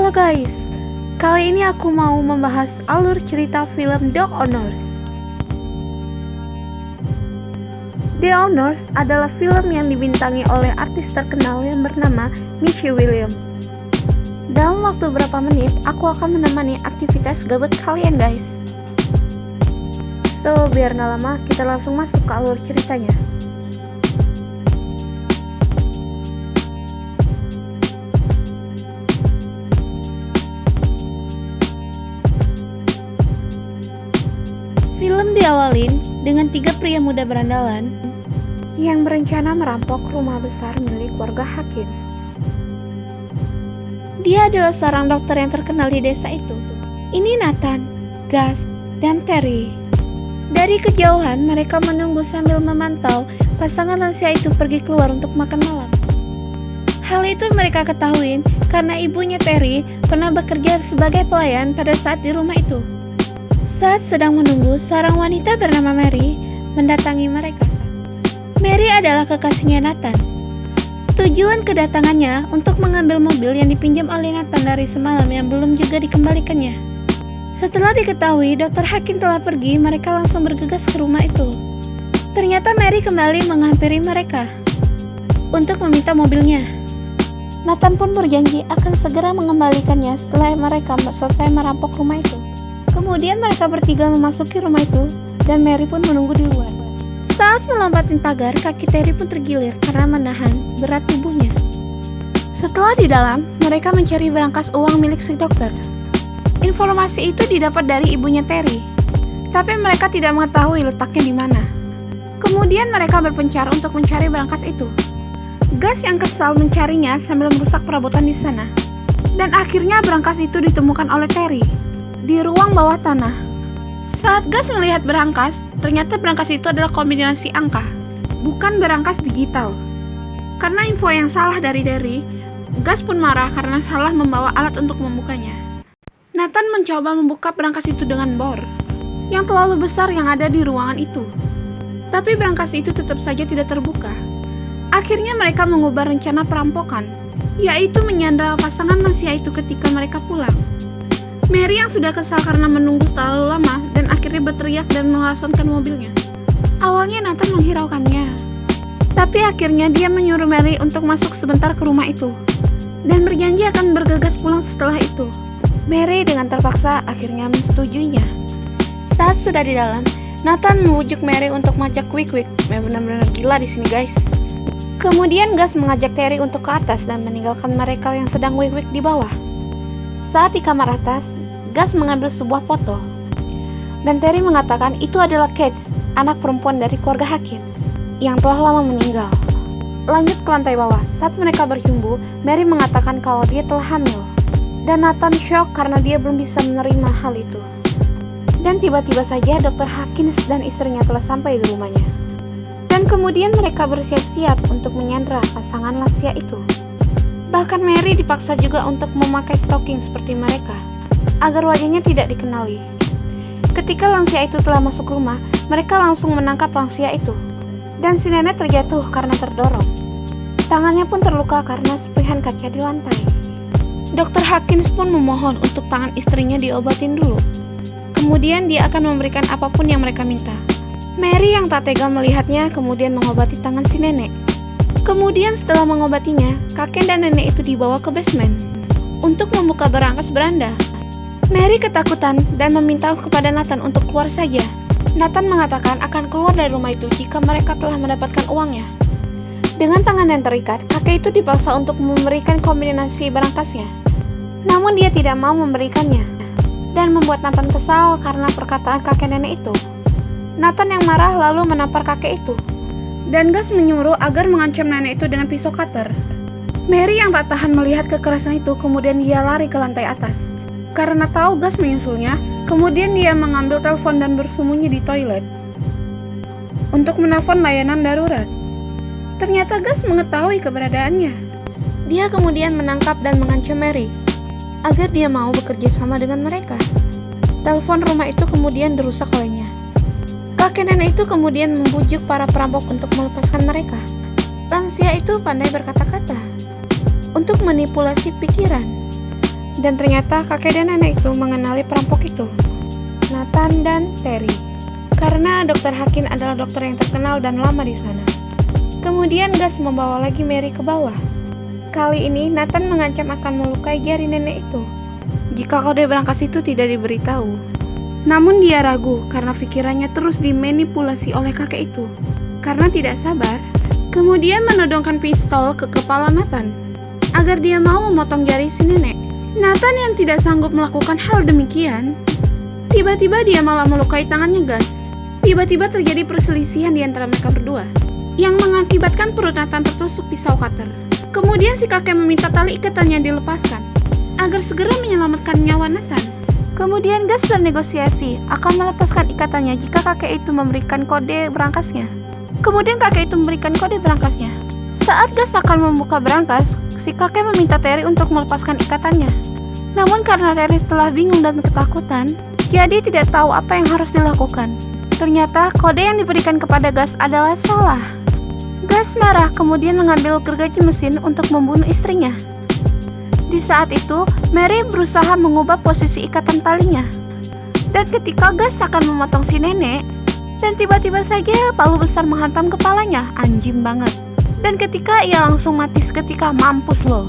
Halo guys, kali ini aku mau membahas alur cerita film The Honors. The Honors adalah film yang dibintangi oleh artis terkenal yang bernama Maisie Williams. Dalam waktu berapa menit, aku akan menemani aktivitas gabut kalian guys. So, biar gak lama, kita langsung masuk ke alur ceritanya. Film diawalin dengan 3 pria muda berandalan yang berencana merampok rumah besar milik warga Hakim. Dia adalah seorang dokter yang terkenal di desa itu. Ini Nathan, Gus, dan Terry. Dari kejauhan mereka menunggu sambil memantau pasangan lansia itu pergi keluar untuk makan malam. Hal itu mereka ketahui karena ibunya Terry pernah bekerja sebagai pelayan pada saat di rumah itu. Saat sedang menunggu, seorang wanita bernama Mary mendatangi mereka. Mary adalah kekasihnya Nathan. Tujuan kedatangannya untuk mengambil mobil yang dipinjam oleh Nathan dari semalam yang belum juga dikembalikannya. Setelah diketahui Dr. Hakim telah pergi, mereka langsung bergegas ke rumah itu. Ternyata Mary kembali menghampiri mereka untuk meminta mobilnya. Nathan pun berjanji akan segera mengembalikannya setelah mereka selesai merampok rumah itu. Kemudian mereka bertiga memasuki rumah itu dan Mary pun menunggu di luar. Saat melompati pagar, kaki Terry pun tergilir karena menahan berat tubuhnya. Setelah di dalam, mereka mencari berangkas uang milik si dokter. Informasi itu didapat dari ibunya Terry, tapi mereka tidak mengetahui letaknya di mana. Kemudian mereka berpencar untuk mencari berangkas itu. Gus yang kesal mencarinya sambil merusak perabotan di sana. Dan akhirnya berangkas itu ditemukan oleh Terry di ruang bawah tanah. Saat Gus melihat berangkas, ternyata berangkas itu adalah kombinasi angka, bukan berangkas digital. Karena info yang salah dari Terry, Gus pun marah karena salah membawa alat untuk membukanya. Nathan mencoba membuka berangkas itu dengan bor yang terlalu besar yang ada di ruangan itu. Tapi berangkas itu tetap saja tidak terbuka. Akhirnya mereka mengubah rencana perampokan, yaitu menyandra pasangan lansia itu ketika mereka pulang. Mary yang sudah kesal karena menunggu terlalu lama dan akhirnya berteriak dan melasonkan mobilnya. Awalnya Nathan menghiraukannya, tapi akhirnya dia menyuruh Mary untuk masuk sebentar ke rumah itu dan berjanji akan bergegas pulang setelah itu. Mary dengan terpaksa akhirnya menyetujuinya. Saat sudah di dalam, Nathan membujuk Mary untuk mengajak Quick. Benar-benar gila di sini guys. Kemudian Gus mengajak Terry untuk ke atas dan meninggalkan mereka yang sedang Quick di bawah. Saat di kamar atas, Gus mengambil sebuah foto. Dan Terry mengatakan itu adalah Kate, anak perempuan dari keluarga Hakim yang telah lama meninggal. Lanjut ke lantai bawah, saat mereka berjumpa, Mary mengatakan kalau dia telah hamil. Dan Nathan shock karena dia belum bisa menerima hal itu. Dan tiba-tiba saja Dr. Hakim dan istrinya telah sampai di rumahnya. Dan kemudian mereka bersiap-siap untuk menyandra pasangan lansia itu. Bahkan Mary dipaksa juga untuk memakai stocking seperti mereka, agar wajahnya tidak dikenali. Ketika lansia itu telah masuk rumah, mereka langsung menangkap lansia itu. Dan si nenek terjatuh karena terdorong. Tangannya pun terluka karena serpihan kaca di lantai. Dr. Hakim pun memohon untuk tangan istrinya diobatin dulu. Kemudian dia akan memberikan apapun yang mereka minta. Mary yang tak tega melihatnya kemudian mengobati tangan si nenek. Kemudian setelah mengobatinya, kakek dan nenek itu dibawa ke basement untuk membuka berangkas beranda. Mary ketakutan dan meminta kepada Nathan untuk keluar saja. Nathan mengatakan akan keluar dari rumah itu jika mereka telah mendapatkan uangnya. Dengan tangan yang terikat, kakek itu dipaksa untuk memberikan kombinasi berangkasnya. Namun dia tidak mau memberikannya dan membuat Nathan kesal karena perkataan kakek nenek itu. Nathan yang marah lalu menampar kakek itu. Dan Gus menyuruh agar mengancam nenek itu dengan pisau cutter. Mary yang tak tahan melihat kekerasan itu kemudian dia lari ke lantai atas. Karena tahu Gus menyusulnya, kemudian dia mengambil telepon dan bersembunyi di toilet untuk menelpon layanan darurat. Ternyata Gus mengetahui keberadaannya. Dia kemudian menangkap dan mengancam Mary agar dia mau bekerja sama dengan mereka. Telepon rumah itu kemudian dirusak olehnya. Kakek nenek itu kemudian membujuk para perampok untuk melepaskan mereka. Lansia itu pandai berkata-kata untuk manipulasi pikiran. Dan ternyata kakek dan nenek itu mengenali perampok itu, Nathan dan Terry. Karena Dr. Hakin adalah dokter yang terkenal dan lama di sana. Kemudian Gus membawa lagi Mary ke bawah. Kali ini Nathan mengancam akan melukai jari nenek itu jika kode berangkas itu tidak diberitahu. Namun dia ragu karena pikirannya terus dimanipulasi oleh kakek itu. Karena tidak sabar, kemudian menodongkan pistol ke kepala Nathan agar dia mau memotong jari si nenek. Nathan yang tidak sanggup melakukan hal demikian, tiba-tiba dia malah melukai tangannya Gus. Tiba-tiba terjadi perselisihan di antara mereka berdua yang mengakibatkan perut Nathan tertusuk pisau cutter. Kemudian si kakek meminta tali ikatannya dilepaskan agar segera menyelamatkan nyawa Nathan. Kemudian Gus bernegosiasi akan melepaskan ikatannya jika kakek itu memberikan kode berangkasnya. Kemudian kakek itu memberikan kode berangkasnya. Saat Gus akan membuka berangkas, si kakek meminta Terry untuk melepaskan ikatannya. Namun karena Terry telah bingung dan ketakutan, jadi tidak tahu apa yang harus dilakukan. Ternyata kode yang diberikan kepada Gus adalah salah. Gus marah kemudian mengambil gergaji mesin untuk membunuh istrinya. Di saat itu, Mary berusaha mengubah posisi ikatan talinya. Dan ketika Gus akan memotong si nenek, dan tiba-tiba saja palu besar menghantam kepalanya, anjing banget. Dan ketika ia langsung mati seketika, mampus loh.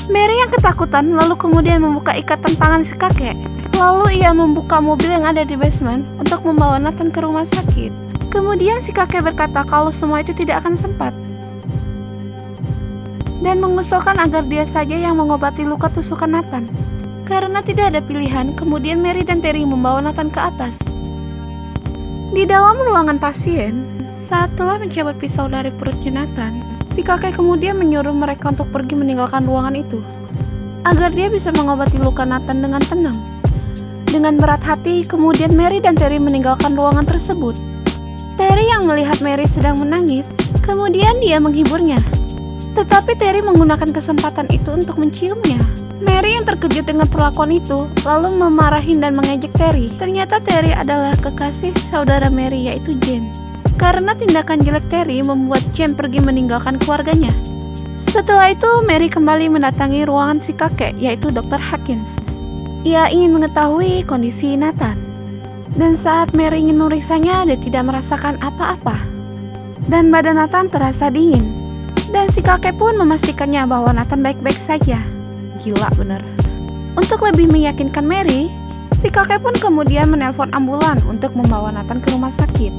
Mary yang ketakutan lalu kemudian membuka ikatan tangan si kakek. Lalu ia membuka mobil yang ada di basement untuk membawa Nathan ke rumah sakit. Kemudian si kakek berkata kalau semua itu tidak akan sempat dan mengusulkan agar dia saja yang mengobati luka tusukan Nathan. Karena tidak ada pilihan, kemudian Mary dan Terry membawa Nathan ke atas. Di dalam ruangan pasien, saat telah mencabut pisau dari perutnya Nathan, si kakek kemudian menyuruh mereka untuk pergi meninggalkan ruangan itu agar dia bisa mengobati luka Nathan dengan tenang. Dengan berat hati, kemudian Mary dan Terry meninggalkan ruangan tersebut. Terry yang melihat Mary sedang menangis, kemudian dia menghiburnya. Tetapi Terry menggunakan kesempatan itu untuk menciumnya. Mary yang terkejut dengan perlakuan itu, lalu memarahin dan mengejek Terry. Ternyata Terry adalah kekasih saudara Mary, yaitu Jane. Karena tindakan jelek Terry membuat Jane pergi meninggalkan keluarganya. Setelah itu, Mary kembali mendatangi ruangan si kakek, yaitu Dr. Hakin. Ia ingin mengetahui kondisi Nathan. Dan saat Mary ingin memeriksanya, dia tidak merasakan apa-apa. Dan badan Nathan terasa dingin. Dan si kakek pun memastikannya bahwa Nathan baik-baik saja. Gila bener. Untuk lebih meyakinkan Mary, si kakek pun kemudian menelpon ambulan untuk membawa Nathan ke rumah sakit.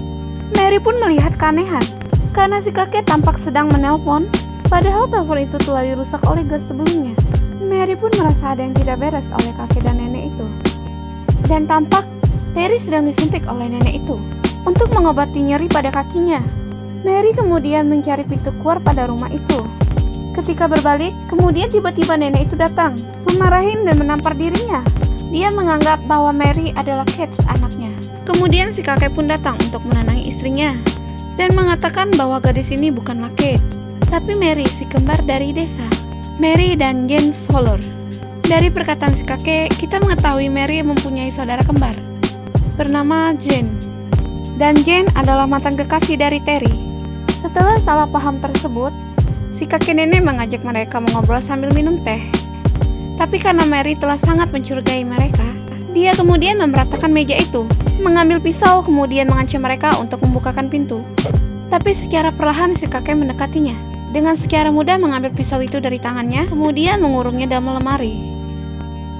Mary pun melihat keanehan, karena si kakek tampak sedang menelpon, padahal telepon itu telah dirusak oleh Gus sebelumnya. Mary pun merasa ada yang tidak beres oleh kakek dan nenek itu. Dan tampak Terry sedang disuntik oleh nenek itu untuk mengobati nyeri pada kakinya. Mary kemudian mencari pintu keluar pada rumah itu. Ketika berbalik, kemudian tiba-tiba nenek itu datang, memarahin dan menampar dirinya. Dia menganggap bahwa Mary adalah Kate, anaknya. Kemudian si kakek pun datang untuk menenangi istrinya dan mengatakan bahwa gadis ini bukanlah Kate, tapi Mary, si kembar dari desa. Mary dan Jane Fowler. Dari perkataan si kakek, kita mengetahui Mary mempunyai saudara kembar bernama Jane. Dan Jane adalah mantan kekasih dari Terry. Setelah salah paham tersebut, si kakek nenek mengajak mereka mengobrol sambil minum teh. Tapi karena Mary telah sangat mencurigai mereka, dia kemudian memberantakan meja itu, mengambil pisau kemudian mengancam mereka untuk membukakan pintu. Tapi secara perlahan si kakek mendekatinya, dengan secara mudah mengambil pisau itu dari tangannya, kemudian mengurungnya dalam lemari.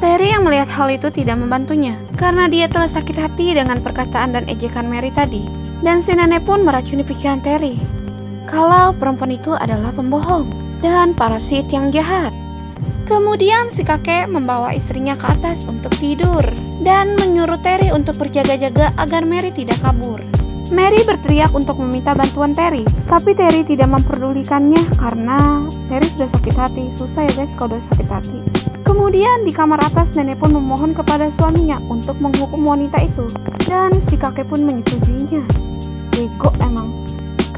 Terry yang melihat hal itu tidak membantunya, karena dia telah sakit hati dengan perkataan dan ejekan Mary tadi. Dan si nenek pun meracuni pikiran Terry kalau perempuan itu adalah pembohong dan parasit yang jahat. Kemudian si kakek membawa istrinya ke atas untuk tidur dan menyuruh Terry untuk berjaga-jaga agar Mary tidak kabur. Mary berteriak untuk meminta bantuan Terry, tapi Terry tidak memperdulikannya karena Terry sudah sakit hati. Susah ya guys kalau udah sakit hati. Kemudian di kamar atas, nenek pun memohon kepada suaminya untuk menghukum wanita itu, dan si kakek pun menyetujuinya. Bego emang.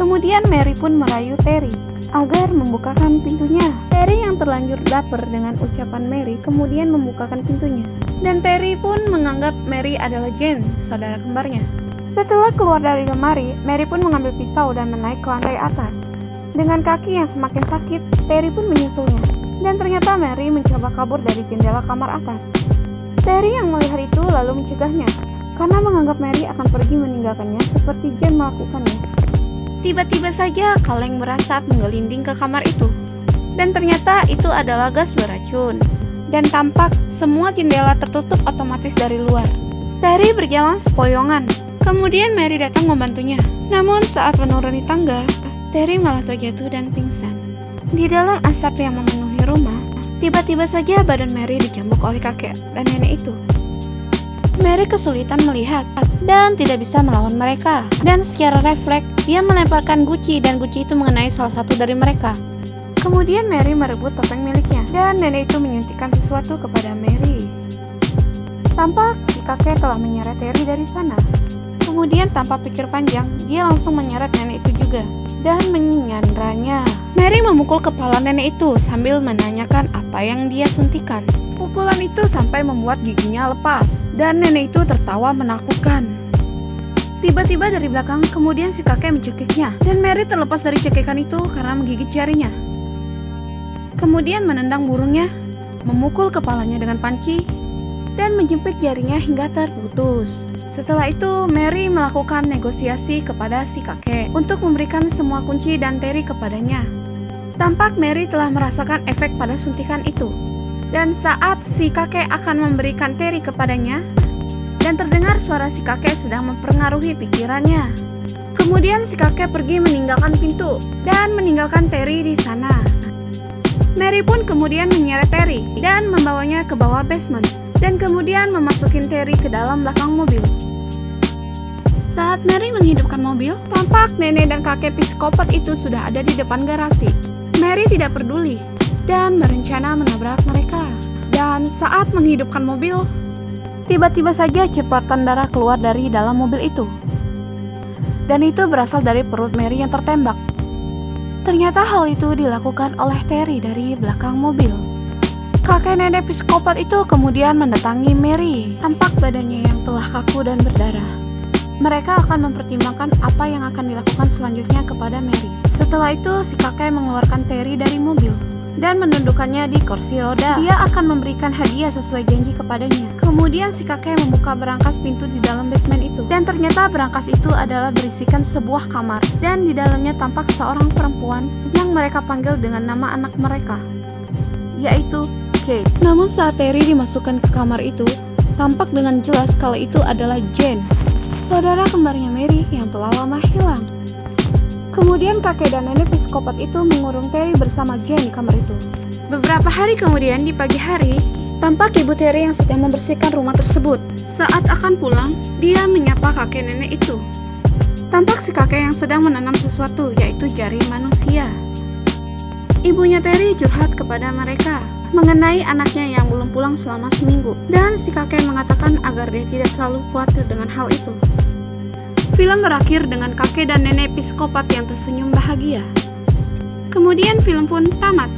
Kemudian Mary pun merayu Terry agar membukakan pintunya. Terry yang terlanjur baper dengan ucapan Mary kemudian membukakan pintunya. Dan Terry pun menganggap Mary adalah Jane, saudara kembarnya. Setelah keluar dari lemari, Mary pun mengambil pisau dan menaik ke lantai atas. Dengan kaki yang semakin sakit, Terry pun menyusulnya. Dan ternyata Mary mencoba kabur dari jendela kamar atas. Terry yang melihat itu lalu mencegahnya, karena menganggap Mary akan pergi meninggalkannya seperti Jane melakukannya. Tiba-tiba saja kaleng berasap menggelinding ke kamar itu. Dan ternyata itu adalah gas beracun. Dan tampak semua jendela tertutup otomatis dari luar. Terry berjalan sepoyongan. Kemudian Mary datang membantunya. Namun saat menuruni tangga, Terry malah terjatuh dan pingsan. Di dalam asap yang memenuhi rumah, tiba-tiba saja badan Mary dicambuk oleh kakek dan nenek itu. Mary kesulitan melihat dan tidak bisa melawan mereka. Dan secara refleks, dia melemparkan guci dan guci itu mengenai salah satu dari mereka. Kemudian Mary merebut topeng miliknya dan nenek itu menyuntikkan sesuatu kepada Mary. Tampak si kakek telah menyeret Terry dari sana. Kemudian tanpa pikir panjang, dia langsung menyeret nenek itu juga dan menyandranya. Mary memukul kepala nenek itu sambil menanyakan apa yang dia suntikan. Pukulan itu sampai membuat giginya lepas dan nenek itu tertawa menakutkan. Tiba-tiba dari belakang kemudian si kakek mencekiknya dan Mary terlepas dari cekikan itu karena menggigit jarinya. Kemudian menendang burungnya, memukul kepalanya dengan panci, dan menjepit jarinya hingga terputus. Setelah itu, Mary melakukan negosiasi kepada si kakek untuk memberikan semua kunci dan Terry kepadanya. Tampak Mary telah merasakan efek pada suntikan itu. Dan saat si kakek akan memberikan Terry kepadanya, dan terdengar suara si kakek sedang mempengaruhi pikirannya. Kemudian si kakek pergi meninggalkan pintu dan meninggalkan Terry di sana. Mary pun kemudian menyeret Terry dan membawanya ke bawah basement dan kemudian memasukin Terry ke dalam belakang mobil. Saat Mary menghidupkan mobil, tampak nenek dan kakek psikopat itu sudah ada di depan garasi. Mary tidak peduli dan berencana menabrak mereka. Dan saat menghidupkan mobil, tiba-tiba saja cipratan darah keluar dari dalam mobil itu. Dan itu berasal dari perut Mary yang tertembak. Ternyata hal itu dilakukan oleh Terry dari belakang mobil. Kakek nenek psikopat itu kemudian mendatangi Mary. Tampak badannya yang telah kaku dan berdarah. Mereka akan mempertimbangkan apa yang akan dilakukan selanjutnya kepada Mary. Setelah itu, si kakek mengeluarkan Terry dari mobil dan menundukkannya di kursi roda. Dia akan memberikan hadiah sesuai janji kepadanya. Kemudian si kakek membuka berangkas pintu di dalam basement itu. Dan ternyata berangkas itu adalah berisikan sebuah kamar. Dan di dalamnya tampak seorang perempuan yang mereka panggil dengan nama anak mereka, yaitu Kate. Namun saat Terry dimasukkan ke kamar itu, tampak dengan jelas kalau itu adalah Jane, saudara kembarnya Mary yang telah lama hilang. Kemudian kakek dan nenek psikopat itu mengurung Terry bersama Jane di kamar itu. Beberapa hari kemudian di pagi hari, tampak ibu Terry yang sedang membersihkan rumah tersebut. Saat akan pulang, dia menyapa kakek nenek itu. Tampak si kakek yang sedang menanam sesuatu, yaitu jari manusia. Ibunya Terry curhat kepada mereka mengenai anaknya yang belum pulang selama seminggu. Dan si kakek mengatakan agar dia tidak terlalu khawatir dengan hal itu. Film berakhir dengan kakek dan nenek psikopat yang tersenyum bahagia. Kemudian film pun tamat.